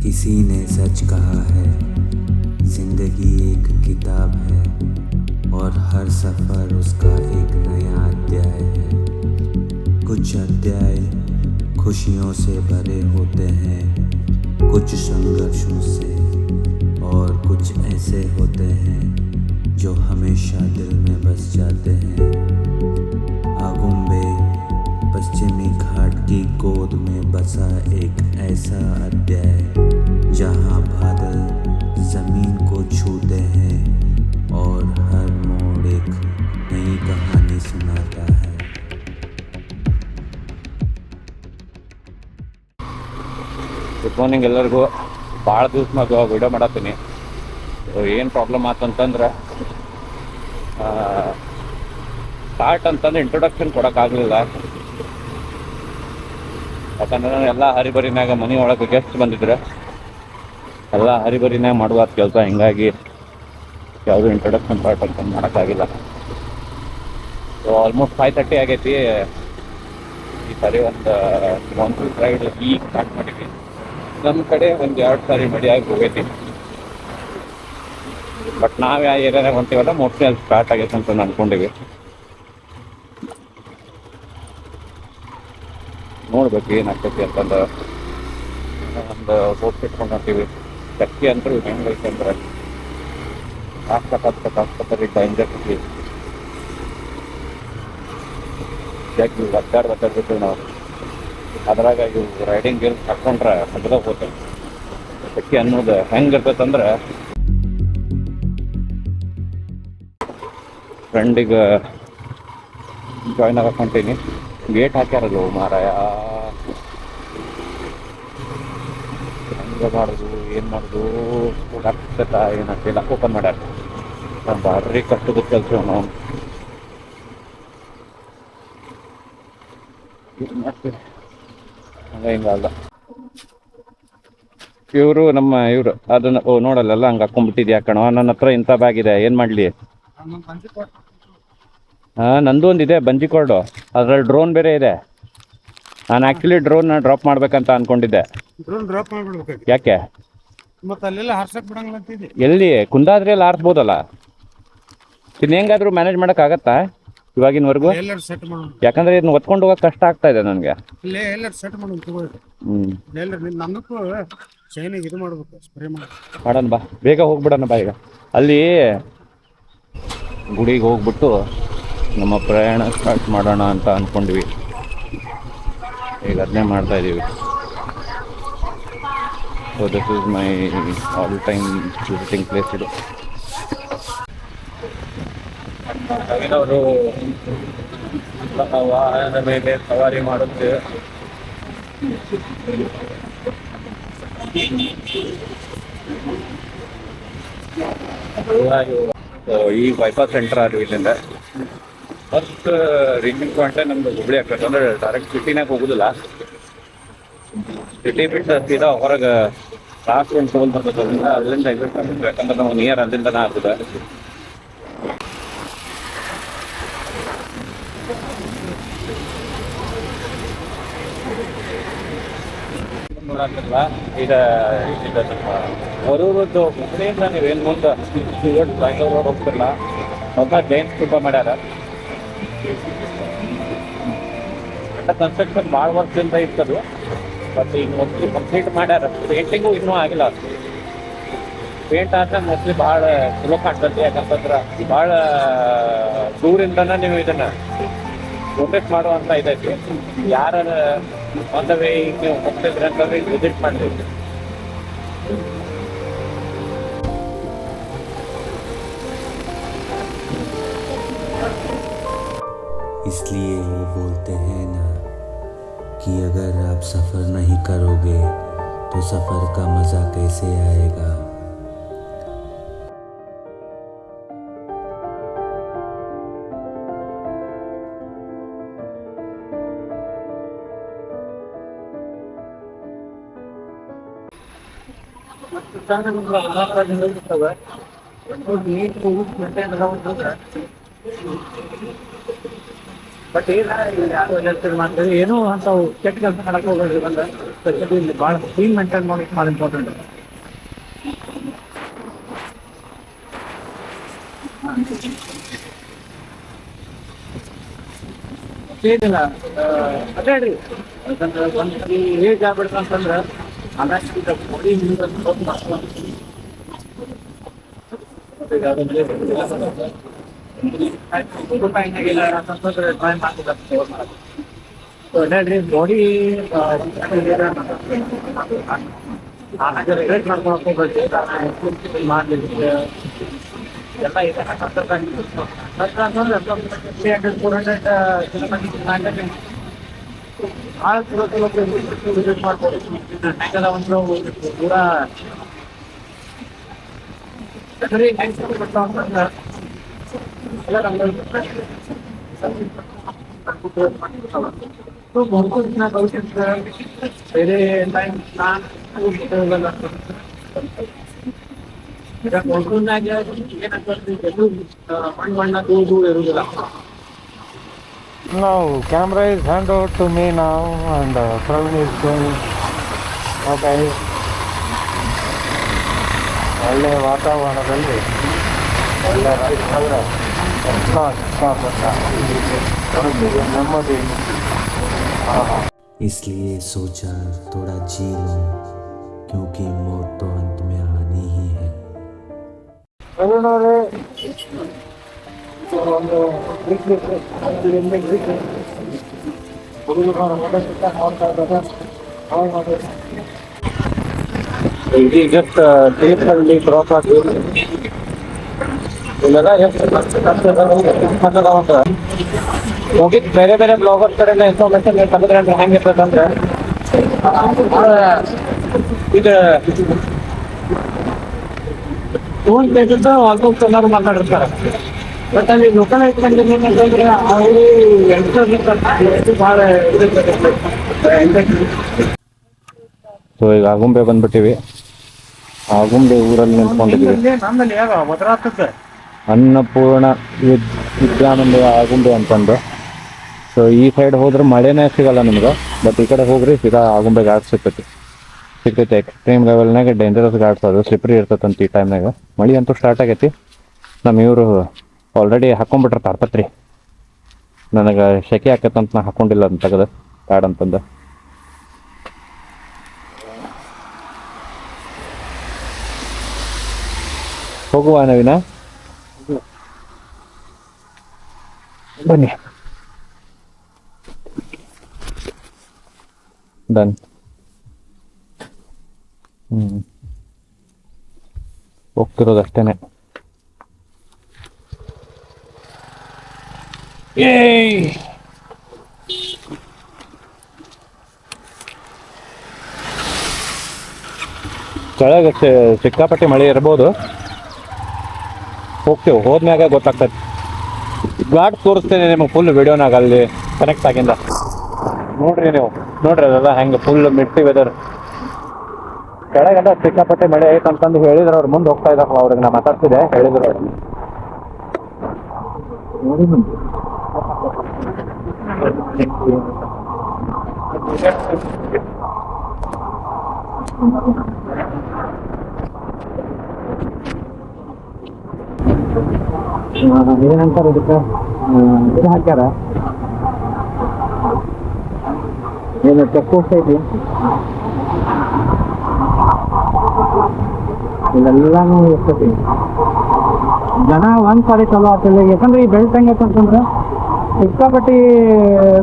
किसी ने सच कहा है, जिंदगी एक किताब है और हर सफ़र उसका एक नया अध्याय है। कुछ अध्याय खुशियों से भरे होते हैं, कुछ संघर्षों से, और कुछ ऐसे होते हैं जो हमेशा दिल में बस जाते हैं। आगुम्बे पश्चिमी घाट की गोद में बसा एक ऐसा अध्याय जहाँ बादल जमीन को छूते हैं और हर मोड़ एक नई कहानी सुनाता है। ಗುಡ್ ಮಾರ್ನಿಂಗ್ ಎಲ್ಲರಿಗೂ. ಭಾಳ ದಿವ್ಸ ಮ್ಯಾಗ ವಿಡಿಯೋ ಮಾಡತ್ತೀನಿ. ಏನು ಪ್ರಾಬ್ಲಮ್ ಆತಂತಂದ್ರೆ ಸ್ಟಾರ್ಟ್ ಅಂತಂದ್ರೆ ಇಂಟ್ರೊಡಕ್ಷನ್ ಕೊಡೋಕ್ಕಾಗಲಿಲ್ಲ. ಯಾಕಂದ್ರೆ ಎಲ್ಲ ಹರಿಬರಿನಾಗ ಮನೆ ಒಳಗೆ ಗೆಸ್ಟ್ ಬಂದಿದ್ರೆ ಎಲ್ಲ ಹರಿಬರಿನಾಗ ಮಾಡುವ ಕೆಲಸ, ಹಿಂಗಾಗಿ ಯಾವುದೂ ಇಂಟ್ರೊಡಕ್ಷನ್ ಪಾರ್ಟ್ ಅಂತ ಮಾಡೋಕ್ಕಾಗಿಲ್ಲ. ಸೊ ಆಲ್ಮೋಸ್ಟ್ 5:30 ಆಗೈತಿ. ಈ ಸರಿ ಒಂದು ರೈಡ್ ಈಗ ಸ್ಟಾರ್ಟ್ ಮಾಡಿದ್ವಿ. ನಮ್ಮ ಕಡೆ ಒಂದು 2 ಸಾರಿ ಮಡಿಯಾಗಿ ಹೋಗೈತಿ. ಬಟ್ ನಾವು ಯಾವ ಏರಿಯಾದಾಗ ಹೊಂಟಿವಲ್ಲ ಮೋಸ್ಟ್ಲಿ ಅಲ್ಲಿ ಸ್ಟಾರ್ಟ್ ಆಗೈತೆ ಅಂತ ಅಂದ್ಕೊಂಡಿವಿ. ನೋಡ್ಬೇಕು ಏನಾಗ್ತೈತಿ ಅಂತಂದ್ರೆ ಒಂದು ಬೋಟ್ ಇಟ್ಕೊಂಡು ಹೊಂಟೀವಿ. ಚಕ್ಕಿ ಅಂತೂ ಹೆಂಗೈತೆ ಅಂದ್ರೆ ಆಸ್ಪತ್ರೆ ಡೇಂಜರ್ ಜಗ್ಗಿ ಒದ್ದಾಡ್ಬಿಟ್ಟು ನಾವು ಅದ್ರಾಗ ಇವು ರೈಡಿಂಗ್ ಗೇರ್ ಹಾಕೊಂಡ್ರೆ ಹಗ್ದಾಗ ಹೋಗ್ತೇವೆ. ಚಕ್ಕಿ ಅನ್ನೋದು ಹೆಂಗಿರ್ತೈತಂದ್ರೆ ಫ್ರೆಂಡಿಗೆ ಜಾಯ್ನ್ ಆಗಕ್ಕೆ ಹೊಂಟೀನಿ. ಗೇಟ್ ಹಾಕ್ಯಾರದು ಮಾರಾಯ, ಹೆಂಗೆ ಮಾಡೋದು ಏನು ಮಾಡೋದು ಆಗ್ತೈತ ಏನಾಗ್ತಿಲ್ಲ. ಓಪನ್ ಮಾಡ್ಯಾರ. ಭಾರಿ ಕಷ್ಟದ ಕೆಲಸ ನಾವು ಮಾಡ್ತೀವಿ. ಹಂಗೆ ಹಿಂಗಲ್ಲ ಇವರು ಅದನ್ನ ನೋಡಲ್ಲ ಹಂಗೆ ಹಾಕೊಂಡ್ಬಿಟ್ಟಿದ್ಯಾ ಕಣೋ. ನನ್ನ ಹತ್ರ ಇಂಥ ಬ್ಯಾಗ್ ಇದೆ, ಏನು ಮಾಡಲಿ? ನಂದು ಒಂದಿದೆ ಬಂಜಿ ಕಾರ್ಡು, ಅದ್ರಲ್ಲಿ ಡ್ರೋನ್ ಬೇರೆ ಇದೆ. ನಾನು ಆ್ಯಕ್ಚುಲಿ ಡ್ರೋನ್ ಡ್ರಾಪ್ ಮಾಡ್ಬೇಕಂತ ಅನ್ಕೊಂಡಿದ್ದೆ. ಡ್ರೋನ್ ಡ್ರಾಪ್ ಮಾಡ್ಬಿಡ್ಬೇಕು. ಯಾಕೆ? ಮತ್ತೆ ಅಲ್ಲೆಲ್ಲ ಹಾರ್ಸಕ್ ಬಿಡಂಗಿಲ್ಲ ಅಂತಿದ್ದೆ. ಎಲ್ಲಿ ಕುಂದಾದ್ರಿಯಲ್ಲಿ ಹಾರಿಸ್ಬೋದಲ್ಲ. ಇನ್ನು ಹೆಂಗಾದ್ರೂ ಮ್ಯಾನೇಜ್ ಮಾಡೋಕ್ಕಾಗತ್ತಾ ಇವಾಗಿನವರೆಗೂ? ಎಲ್ಲರೂ ಸೆಟ್ ಮಾಡೋಣ. ಯಾಕಂದ್ರೆ ಇದನ್ನ ಹೊತ್ಕೊಂಡು ಹೋಗೋಕೆ ಕಷ್ಟ ಆಗ್ತಾ ಇದೆ ನನಗೆ. ಇಲ್ಲೇ ಎಲ್ಲರೂ ಸೆಟ್ ಮಾಡೋಣ ತಗೊಳ್ಳಿ. ಎಲ್ಲರೂ ನನ್ನಕ್ಕೂ ಚೈನಿಗೆ ಇದು ಮಾಡ್ಬೇಕು, ಸ್ಪ್ರೇ ಮಾಡೋಣ ಬಾ, ಬೇಗ ಹೋಗ್ಬಿಡೋಣ ಬಾ. ಈಗ ಅಲ್ಲಿ ಗುಡಿಗೆ ಹೋಗ್ಬಿಟ್ಟು ನಮ್ಮ ಪ್ರಯಾಣ ಸ್ಟಾರ್ಟ್ ಮಾಡೋಣ ಅಂತ ಅಂದ್ಕೊಂಡ್ವಿ. ಈಗ ಅದನ್ನೇ ಮಾಡ್ತಾ ಇದ್ದೀವಿ. So this is my all time visiting place. ಇದು ಅವರು ವಾಹನದ ಮೇಲೆ ಸವಾರಿ ಮಾಡುತ್ತೆ. ಈ ಬೈಪಾಸ್ ಸೆಂಟರ್ ಆದ್ರೂ ಇಲ್ಲಿಂದ ಫಸ್ಟ್ ರೀಚಿಂಗ್ ಪಾಯಿಂಟ್ ನಮ್ದು ಹುಬ್ಳಿ ಆಗ್ತದೆ. ಅಂದ್ರೆ ಡೈರೆಕ್ಟ್ ಸಿಟಿನಾಗ ಹೋಗುದಿಲ್ಲ. ಸಿಟಿ ಬಿಟ್ಟು ಸೀದಾ ಹೊರಗೆ ಲಾಸ್ಟ್ ಒಂದು ಟೋಲ್ ಬರ್ತದೆ, ಅಲ್ಲಿಂದ ಎಕ್ಸಿಟ್ ಆಗ್ತದೆ. ಯಾಕಂದ್ರೆ ನಾವು ನಿಯರ್ ಅಲ್ಲಿಂದನೇ ಆಗ್ತದೆ. ನೋಡಕ್ಕಿಲ್ಲ ಇದು ಹೊರೂರದ್ದು ಹುಬ್ಳಿಯಿಂದ ನೀವೇನು ಮುಂದೆ ಬ್ಯಾಂಗ್ಳೂರ್ ರೋಡ್ ಹೋಗ್ತಿರಲ್ಲ, ಮೊದಲ ಜೈನ್ ಸ್ತೂಪ ಮಾಡ್ಯಾರ. ಕನ್ಸ್ಟ್ರಕ್ಷನ್ ಭಾಳ ವರ್ಷದಿಂದ ಇರ್ತದು. ಬಟ್ ಈಗ ಮೋಸ್ಟ್ಲಿ ಕಂಪ್ಲೀಟ್ ಮಾಡ್ಯಾರ. ಪೇಂಟಿಂಗು ಇನ್ನೂ ಆಗಿಲ್ಲ. ಪೇಂಟ್ ಆದ್ರೆ ಮೋಸ್ಟ್ಲಿ ಭಾಳ ಚಲೋ ಕಾಣ್ತದೆ. ಯಾಕಂತಂದ್ರೆ ಭಾಳ ದೂರಿಂದನೇ ನೀವು ಇದನ್ನು ಪ್ರೊಟೆಕ್ಟ್ ಮಾಡುವಂಥ ಇದೈತಿ. ಯಾರ ಒಂದು ವೇ ಈಗ ನೀವು ಹೋಗ್ತಿದ್ರೆ ಅಂತಂದ್ರೆ ವಿಸಿಟ್ ಮಾಡ್ತೀವಿ. इसलिए वो बोलते हैं ना कि अगर आप सफ़र नहीं करोगे तो सफ़र का मज़ा कैसे आएगा। ಬಟ್ ಏನೋ ಅಂತ ಕೆಟ್ಟ ಕೆಲಸ ಮಾಡಕ್ಕೆ ಹೋಗೋದು ಬಂದ ಸ್ಪೆಷಲಿ ಇಲ್ಲಿ ಭಾಳ ಕ್ಲೀನ್ ಮೇಂಟೈನ್ ಮಾಡೋದು ಭಾಳ ಇಂಪಾರ್ಟೆಂಟ್. ಏನಿಲ್ಲ ಅದೇ ರೀ, ಯಾಕಂದ್ರೆ ಒಂದ್ಸರಿ ಏಜ್ ಆಗ್ಬಿಡ್ತು ಅಂತಂದ್ರೆ ಆದಷ್ಟು ಬಾಡಿ ಟ್ರೈ ಮಾಡ್ತಿದ್ದಾರೆ. ಅದೇ ಬಾಡಿ ರೆಗ್ಯುಲೇಟ್ ಮಾಡ್ಕೊಳಕ್ ಹೋಗ್ಬೇಕು ಮಾಡ್ಲಿಕ್ಕೆ ಎಲ್ಲ ಇದೆ. ಅಂತಂದ್ರೆ 300-400 ಭಾಳ ಚಲೋ ಚಲೋ ವಿಸಿಟ್ ಮಾಡ್ಬೋದು. ಹೆಂಗದ ಒಂದು ಪೂರಾ ಸರಿ ಅಂತಂದ್ರೆ ಎಲ್ಲ ಬೇರೆ ಟೈಮ್ ಹೋಗಲ್ಲ. ಈಗ ಮಣ್ಣಿನಾಗ ಏನಂತಂದ್ರೆ ಮಣ್ಣು ಧೂಳು ಇರುವುದಿಲ್ಲ. Now, camera is hand over to me now, and Praveen is going. Okay. ಒಳ್ಳೆ ವಾತಾವರಣದಲ್ಲಿ ಒಳ್ಳೆ ರೈತರ ನೆಮ್ಮದಿ. इसलिए सोचा थोड़ा जी लूं, क्योंकि मौत तो अंत में आनी ही है. ಅವರೇ ಒಂದು ಜಸ್ಟ್ ತೀರ್ಥಹಳ್ಳಿ ಕ್ರಾಸ್ ಆಗಿ ಇಲ್ಲೆಲ್ಲ ಹೋಗಿದ್ದು ಬೇರೆ ಬೇರೆ ಬ್ಲಾಗರ್ಸ್ ಕಡೆಯಿಂದ ಇನ್ಫಾರ್ಮೇಶನ್ ತೆಗೆದ್ರೆ ಹೆಂಗಿರ್ತದಂದ್ರೆ ಇದು ಫೋನ್ ಬೇಕಿದ್ದು ಆಲ್ಮೋಸ್ಟ್ ಎಲ್ಲರೂ ಮಾತಾಡಿರ್ತಾರೆ. ಬಟ್ ಅಲ್ಲಿ ಲೋಕಲ್ ಇಟ್ಕೊಂಡ್ರೆ ಏನಂತಂದ್ರೆ ಅವರು ಭಾಳ ಸೊ ಈಗ ಆಗುಂಬೆ ಬಂದ್ಬಿಟ್ಟಿವಿ. ಆಗುಂಬೆ ಊರಲ್ಲಿ ನಿಂತ್ಕೊಂಡಿದ್ದೀವಿ. ನಮ್ಮಲ್ಲಿ ಯಾವ ಭದ್ರಾತಕ್ಕೆ ಅನ್ನಪೂರ್ಣ ವಿದ್ಯಾನಂದ ಆಗುಂಬೆ ಅಂತಂದು. ಸೊ ಈ ಸೈಡ್ ಹೋದ್ರೆ ಮಳೆನೇ ಸಿಗಲ್ಲ ನಿಮ್ಗೆ, ಬಟ್ ಈ ಕಡೆ ಹೋಗ್ರಿ ಸೀದಾ ಆಗುಂಬೆ ಘಾಟ್ ಸಿಗ್ತೈತಿ. ಎಕ್ಸ್ಟ್ರೀಮ್ ಲೆವೆಲ್ನಾಗ ಡೇಂಜರಸ್ ಘಾಟ್ಸ್ ಅದು, ಸ್ಲಿಪ್ರಿ ಇರ್ತೈತಂತ ಈ ಟೈಮ್ನಾಗ. ಮಳೆ ಅಂತೂ ಸ್ಟಾರ್ಟ್ ಆಗೈತಿ. ನಮ್ಮ ಇವರು ಆಲ್ರೆಡಿ ಹಾಕೊಂಡ್ಬಿಟ್ರೆ ತಾಡ್ಪತ್ರಿ. ನನಗೆ ಸೆಕೆ ಆಕತ್ತಂತ ನಾ ಹಾಕೊಂಡಿಲ್ಲ ಅಂತ ತೆಗೆದು ಪ್ಯಾಡ್ ಅಂತಂದು. ಹೋಗುವ ನವೀನ, ಬನ್ನಿ. ಡನ್. ಹೋಗ್ತಿರೋದು ಅಷ್ಟೇನೆ. ಕೆಳಗೆ ಸಿಕ್ಕಾಪಟ್ಟೆ ಮಳೆ ಇರ್ಬೋದು. ಹೋಗ್ತೇವೆ, ಹೋದ್ಮ್ಯಾಗ ಗೊತ್ತಾಗ್ತದೆ. ಘಾಟ್ ತೋರಿಸ್ತೇನೆ ನಿಮಗೆ ಫುಲ್ ವಿಡಿಯೋನಾಗ ಅಲ್ಲಿ ಕನೆಕ್ಟ್ ಆಗಿಂದ. ನೋಡ್ರಿ ನೀವು, ನೋಡ್ರಿ ಅದೆಲ್ಲ ಹೆಂಗೆ ಫುಲ್ ಮಿಡ್ಸಿ ವೆದರ್. ಕೆಳಗೆಲ್ಲ ಸಿಕ್ಕಾಪಟ್ಟೆ ಮಳೆ ಐತೆ ಅಂತಂದು ಹೇಳಿದ್ರು ಅವ್ರು. ಮುಂದೆ ಹೋಗ್ತಾ ಇದ್ದಾರೆ, ಅವ್ರಿಗೆ ನಾ ಮಾತಾಡ್ತಿದ್ದೆ, ಹೇಳಿದ್ರು ಅವ್ರು. ನೋಡಿ ಏನಂತಾರೆ ಇದಕ್ಕೆ, ಇದು ಹಾಕ್ಯಾರ ಏನು ಚೆಕ್ ಪೋಸ್ಟ್ ಐತಿ. ಇಲ್ಲೆಲ್ಲಾನು ಇರ್ತೈತಿ. ಜನ ಒಂದ್ ಸಾರಿ ಚಲೋ ಆಗ್ತಿಲ್ಲ, ಯಾಕಂದ್ರೆ ಈ ಬೆಲ್ಟ್ ಹೆಂಗೈತೆ ಅಂತಂದ್ರೆ ಸಿಕ್ಕಾಪಟ್ಟಿ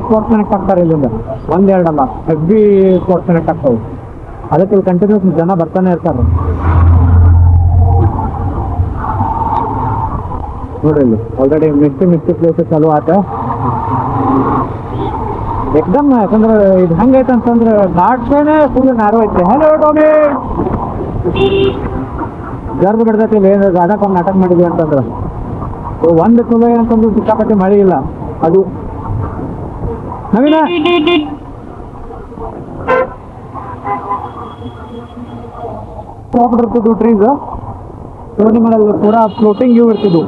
ಸ್ಪೋರ್ಟ್ಸ್ ಕನೆಕ್ಟ್ ಆಗ್ತಾರೆ. ಇಲ್ಲಿಂದ ಒಂದೆರಡಲ್ಲ, ಹೆವಿ ಸ್ಪೋರ್ಟ್ಸ್ ಕನೆಕ್ಟ್ ಆಗ್ತಾವೆ. ಅದಕ್ಕೆ ಇಲ್ಲಿ ಕಂಟಿನ್ಯೂಸ್ ಜನ ಬರ್ತಾನೆ ಇರ್ತಾರೆ. ನೋಡ್ರಿ ಇಲ್ಲಿ ಆಲ್ರೆಡಿ ಮಿಕ್ಸಿ ಪ್ಲೇಸಸ್ ಚಾಲು ಆತ ಏಕದಮ್. ಯಾಕಂದ್ರೆ ಇದು ಹೆಂಗೈತೆ ಅಂತಂದ್ರೆ ಘಾಟ್ಸೇನೆ ಫುಲ್ ನ್ಯಾರೋ ಐತೆ. ಹಲೋ ಟೋಮಿ, ಜರ್ದು ಬಿಡ್ತೈತಿ ಇಲ್ಲಿ ಏನು ಗಾಡಕ್ಕೆ ಒಂದು ನಾಟಕ ಮಾಡಿದ್ವಿ ಅಂತಂದ್ರೆ. ಒಂದು ಚಲೋ ಏನಂತಂದ್ರೆ ಸಿಕ್ಕಾಪಟ್ಟೆ ಮಳೆ ಇಲ್ಲ. ಅದು ನವೀನ ಇರ್ತಿದ್ವು ಟ್ರೀಸ್. ಸೊ ನಿಮ್ಮಲ್ಲಿ ಪೂರಾ ಫ್ಲೋಟಿಂಗ್ ವ್ಯೂ ಇರ್ತಿದ್ವು,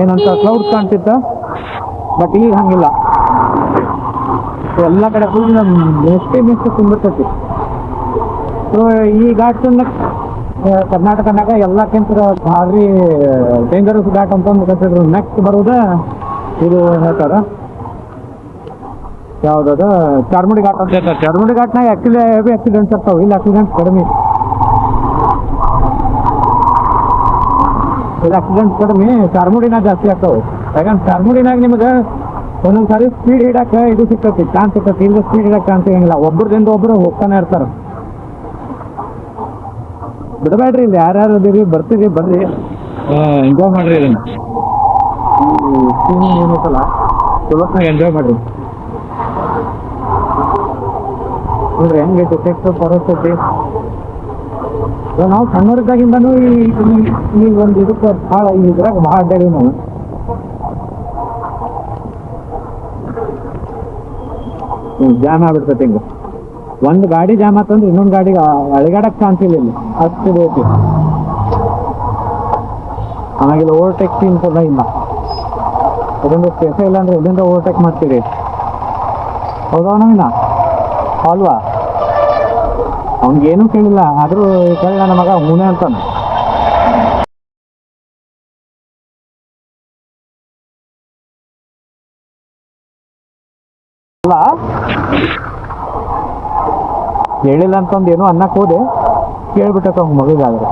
ಏನಂತ ಕ್ಲೌಡ್ಸ್ ಕಾಣ್ತಿತ್ತ. ಬಟ್ ಈಗ ಹಂಗಿಲ್ಲ. ಸೊ ಎಲ್ಲ ಕಡೆ ಫುಲ್ ಮಿಸ್ಟಿ ತುಂಬಿರ್ತೈತಿ. ಸೊ ಈ ಘಾಟ್ ಕರ್ನಾಟಕನಾಗ ಎಲ್ಲಕ್ಕಿಂತ ಭಾರಿ ಡೇಂಜರಸ್ ಘಾಟ್ ಅಂತಂದು ಕನ್ಸಿಡರ್. ನೆಕ್ಸ್ಟ್ ಬರೋದು ಇದು ಹೇಳ್ತಾರ ಯಾವ್ದದ ಚಾರ್ಮುಡಿ ಘಾಟ್ ಅಂತ ಹೇಳ್ತಾರೆ. ಚಾರ್ಮುಡಿ ಘಾಟ್ನಾಗ ಆ್ಯಕ್ಚುಲಿ ಹೆವಿ ಆಕ್ಸಿಡೆಂಟ್ಸ್ ಆಗ್ತಾವೆ, ಇಲ್ಲಿ ಆಕ್ಸಿಡೆಂಟ್ಸ್ ಕಡಿಮೆ. ಇಲ್ಲಿ ಆಕ್ಸಿಡೆಂಟ್ಸ್ ಕಡಿಮೆ, ಚಾರ್ಮುಡಿನಾಗ ಜಾಸ್ತಿ ಆಗ್ತಾವೆ. ಯಾಕಂದ್ರೆ ಚಾರ್ಮುಡಿನಾಗ ನಿಮ್ಗೆ ಒಂದೊಂದು ಸಾರಿ ಸ್ಪೀಡ್ ಹಿಡಕ್ಕೆ ಇದು ಸಿಗ್ತೈತಿ, ಚಾನ್ಸ್ ಸಿಗ್ತೈತಿ. ಇಲ್ಲಿ ಸ್ಪೀಡ್ ಹಿಡಕ್ಕೆ ಚಾನ್ಸ್ ಸಿಗಂಗಿಲ್ಲ, ಒಬ್ಬರದಿಂದ ಒಬ್ಬರು ಹೋಗ್ತಾನೆ ಇರ್ತಾರೆ. ಬಿಡಬೇಡ್ರಿ, ಇಲ್ಲಿ ಯಾರ್ಯಾರು ಅದೀರಿ ಬರ್ತೀರಿ, ಬರ್ರಿ ಎಂಜಾಯ್ ಮಾಡ್ರಿ. ಇದನ್ನು ಈ ಏನೈತಲ್ಲ ಚಲೋತ್ನಾಗ ಎಂಜಾಯ್ ಮಾಡ್ರಿ. ನೋಡ್ರಿ ಹೆಂಗೈತಿ ಎಫೆಕ್ಟ್ ಪರಿಸ್ಥಿತಿ. ನಾವು ಸಣ್ಣವರಿದ್ದಾಗಿಂದನೂ ಈ ಒಂದು ಇದಕ್ಕೆ ಭಾಳ ಇದ್ರಾಗ ಭಾಳ ಅಡ್ಡಾಡೀವಿ ನಾವು. ಜಾಮ್ ಆಗ್ಬಿಡ್ತೈತಿ. ಹಿಂಗೆ ಒಂದು ಗಾಡಿ ಜಾಮ್ ಆತಂದ್ರೆ ಇನ್ನೊಂದು ಗಾಡಿಗೆ ಅಳಿಗಾಡಕ್ಕೆ ಚಾನ್ಸ್ ಇಲ್ಲ ಇಲ್ಲಿ, ಅಷ್ಟು ಐತಿ. ಆಮೇಲೆ ಓವರ್ಟೇಕ್ ಸೀನ್ಸ್ ಎಲ್ಲ ಇಲ್ಲ. ಅದೊಂದು ಸ್ಪೇಸ ಇಲ್ಲ ಅಂದ್ರೆ ಎಲ್ಲಿಂದ ಓವರ್ಟೇಕ್ ಮಾಡ್ತೀರಿ? ಹೌದಾ ನವೀನ? ಅಲ್ವಾ? ಅವ್ನಿಗೇನೂ ಕೇಳಿಲ್ಲ, ಆದರೂ ಕೇಳಿ ನನ್ನ ಮಗ ಹೂನೆ ಅಂತಾನೆ. ಅಲ್ಲ ಹೇಳಿಲ್ಲ ಅಂತಂದು ಏನೋ ಅನ್ನಕ್ಕೆ ಹೋದೆ, ಕೇಳ್ಬಿಟ್ಟಕ್ಕ ಅವ್ನ ಮಗುಗಾದ್ರೆ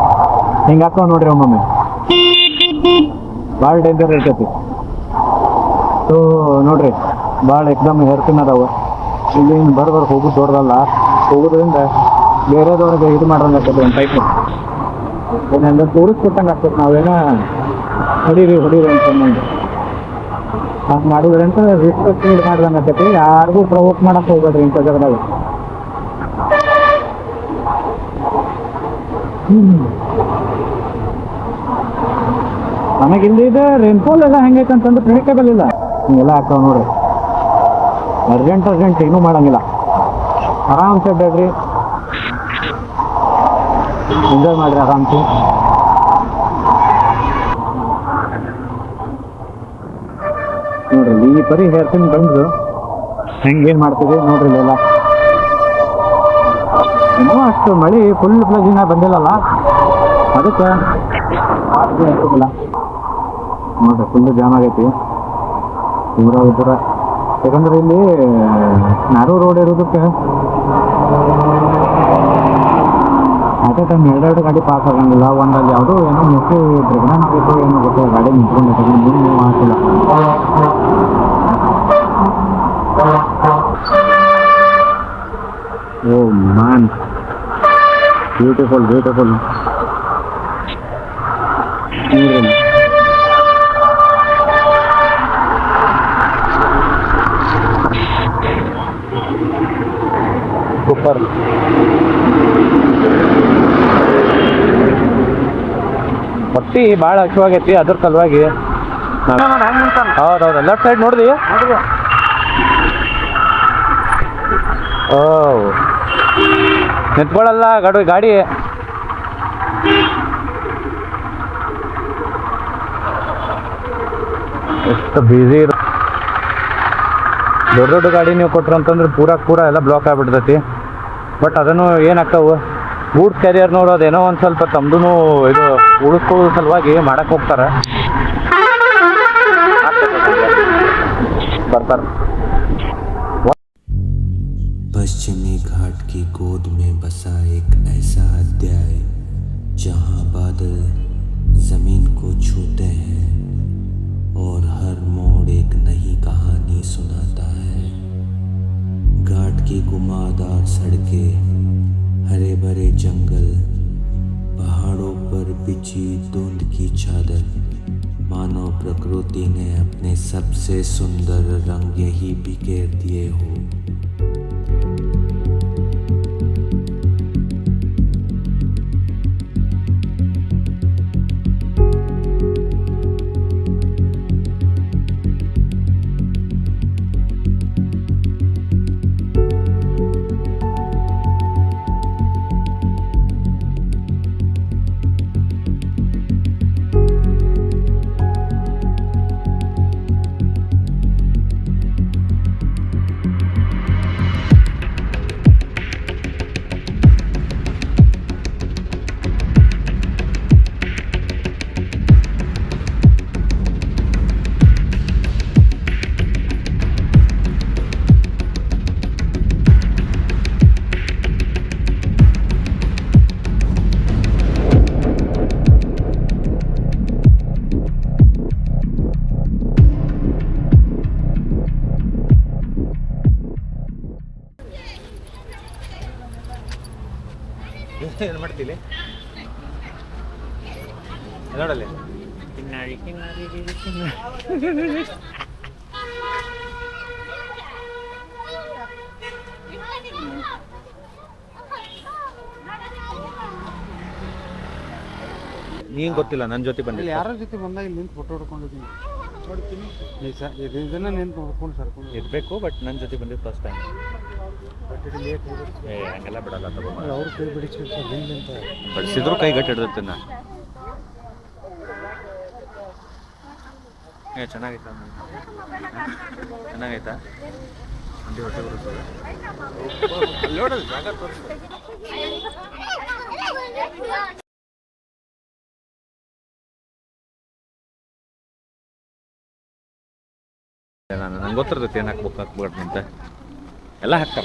ಹಿಂಗೆ ಹಾಕೋ ನೋಡ್ರಿ ಒಮ್ಮೊಮ್ಮೆ. ಭಾಳ ಡೇಂಜರ್ ಇರ್ತೈತಿ. ಸೊ ನೋಡ್ರಿ ಭಾಳ ಎಕ್ದಮ್ ಹೇರ್ಪಿನ್ ಅದಾವ. ಇಲ್ಲಿ ಬರೋದು ಹೋಗೋದು ದೊಡ್ಡದಲ್ಲ, ಹೋಗೋದ್ರಿಂದ ಬೇರೆದವ್ರಿಗೆ ಇದು ಮಾಡೋಂಗೆ ಆಗ್ತದೆ. ಒಂದು ಟೈಪ್ ಏನಂದ್ರೆ ತೋರಿಸ್ಕೊಟ್ಟಂಗೆ ಆಗ್ತದೆ. ನಾವೇನೋ ಹೊಡೀರಿ ಅಂತಂದು ಹಂಗೆ ಮಾಡಿದ್ರಿ ಅಂತ ರಿಸ್ಪೆಕ್ಟ್ ಇದು ಮಾಡ್ದಂಗೆ ಆಗ್ತೈತಿ. ಯಾರಿಗೂ ಪ್ರವೋಕ್ ಮಾಡಕ್ಕೆ ಹೋಗ್ಬೇಡ್ರಿ ಇಂಥ ಜಾಗದಾಗ. ನಮಗೆ ಇಲ್ಲಿ ಇದೆ ರೇನ್ಫಾಲ್ ಎಲ್ಲ ಹೆಂಗೈತೆ ಅಂತಂದ್ರೆ ಪ್ರಿಡಿಕ್ಟಬಲ್ ಇಲ್ಲ. ಹಿಂಗೆಲ್ಲ ಆಗ್ತಾವೆ ನೋಡ್ರಿ. ಅರ್ಜೆಂಟ್ ಏನೂ ಮಾಡಂಗಿಲ್ಲ, ಆರಾಮ್ಸೆ ಅಡ್ಡಾಡ್ರಿ, ಎಂಜಾಯ್ ಮಾಡಿರಿ ಆರಾಮ್ಸೆ. ನೋಡ್ರಿ ಈ ಪರಿ ಹೇರ್ಪಿನ್ ಬಂದು ಹೆಂಗೇನು ಮಾಡ್ತೀವಿ ನೋಡ್ರಿ. ಇಲ್ಲೆಲ್ಲ ಇನ್ನೂ ಅಷ್ಟು ಮಳೆ ಫುಲ್ ಪ್ಲಜಿನ ಬಂದಿಲ್ಲಲ್ಲ, ಅದಕ್ಕೆ ಆಗ್ತಿಲ್ಲ ನೋಡ್ರಿ. ಫುಲ್ ಜಾಮ್ ಆಗೈತಿ ದೂರ. ಯಾಕಂದ್ರೆ ಇಲ್ಲಿ ನ್ಯಾರೋ ರೋಡ್ ಇರೋದಕ್ಕೆ ಅಟ್ ಎ ಟೈಮ್ ಎರಡೆರಡು ಗಾಡಿ ಪಾಸ್ ಆಗಂಗಿಲ್ಲ. ಒಂದಲ್ಲಿ ಯಾವುದೋ ಏನೋ ಮುಖ್ಯ ಪ್ರೆಗ್ನೆಂಟ್ ಆಗೈತೋ ಏನೋ ಗೊತ್ತಿಲ್ಲ, ಗಾಡಿ ನಿಂತ್ಕೊಂಡಿರ್ತಾರೆ, ಮುಂದೆ ಆಗ್ತಿಲ್ಲ. ಓ ಮ್ಯಾನ್, ಬ್ಯೂಟಿಫುಲ್ ಸೂಪರ್. ಹೊಟ್ಟಿ ಭಾಳ ಹಸಿವಾಗೈತಿ, ಅದ್ರ ಸಲುವಾಗಿ. ಹೌದೌದು, ಲೆಫ್ಟ್ ಸೈಡ್ ನೋಡಿದಿ? ಓ ನಿಂತ್ಕೊಳ್ಳಲ್ಲ ಗಾಡಿ. ಎಷ್ಟು ಬ್ಯುಸಿ ಇರೋ. ದೊಡ್ಡ ಗಾಡಿ ನೀವು ಕೊಟ್ರು ಅಂತಂದ್ರೆ ಪೂರ ಎಲ್ಲ ಬ್ಲಾಕ್ ಆಗ್ಬಿಡ್ತೈತಿ. ಬಟ್ ಅದನ್ನು ಏನಾಗ್ತಾವೆ, ಗೂಡ್ಸ್ ಕ್ಯಾರಿಯರ್ನವ್ರು ಅದೇನೋ ಒಂದು ಸ್ವಲ್ಪ ತಮ್ಮದು ಇದು ಉಳಿಸ್ಕೊಳ್ಳೋ ಸಲುವಾಗಿ ಮಾಡಕ್ಕೆ ಹೋಗ್ತಾರೆ, ಬರ್ತಾರೆ. पश्चिमी घाट की गोद में बसा एक ऐसा अध्याय जहां बादल जमीन को छूते हैं और हर मोड़ एक नई कहानी सुनाता है। घाट की घुमावदार सड़कें, हरे भरे जंगल, पहाड़ों पर बिछी धुंध की चादर, मानो प्रकृति ने अपने सबसे सुंदर रंग यही बिखेर दिए हो। ಏನು ಮಾಡ್ತೀವಿ ನೋಡಲ್ಲಿ ನೀನ್ ಗೊತ್ತಿಲ್ಲ ನನ್ನ ಜೊತೆ ಬಂದಿಲ್ಲ ಯಾರ ಜೊತೆ ಬಂದಾಗ ಇಲ್ಲಿ ನಿಂತು ಫೋಟೋ ಹೊಡ್ಕೊಂಡಿದ್ದೀನಿ ನೋಡ್ತೀನಿ ಇದನ್ನ ನಿಂತು ನೋಡ್ಕೊಂಡು ಸರ್ಕೊಂಡು ಇರಬೇಕು ಬಟ್ ನನ್ನ ಜೊತೆ ಬಂದಿದ್ದು ಫಸ್ಟ್ ಟೈಮ್ ಬಟ್ ಇದು ಲೇಟ್ ಏ ಹಂಗೆಲ್ಲ ಬಿಡಲ್ಲ ತಗೊಂಡು ಅವ್ರು ಕೈ ಬಿಡಿಸ್ಬೇಕು ಹಿಂದೆ ಬಡಿಸಿದ್ರು ಕೈ ಗಟ್ಟಿ ಹಿಡ್ದತ್ತೆ ನಾ ಏ ಚೆನ್ನಾಗೈತಾ ಚೆನ್ನಾಗೈತಾ ಅಲ್ಲಿ ಹೊಟ್ಟೆ ಬರುತ್ತದೆ ಅಲ್ಲಿ ನೋಡೋದು ಜಾಗ ತೋರಿಸು ನಂಗೆ ಗೊತ್ತಿರ್ತೈತಿ ಏನು ಹಾಕ್ಬೇಕು ಅಂತ ಎಲ್ಲ ಹಾಕ್ತಾರ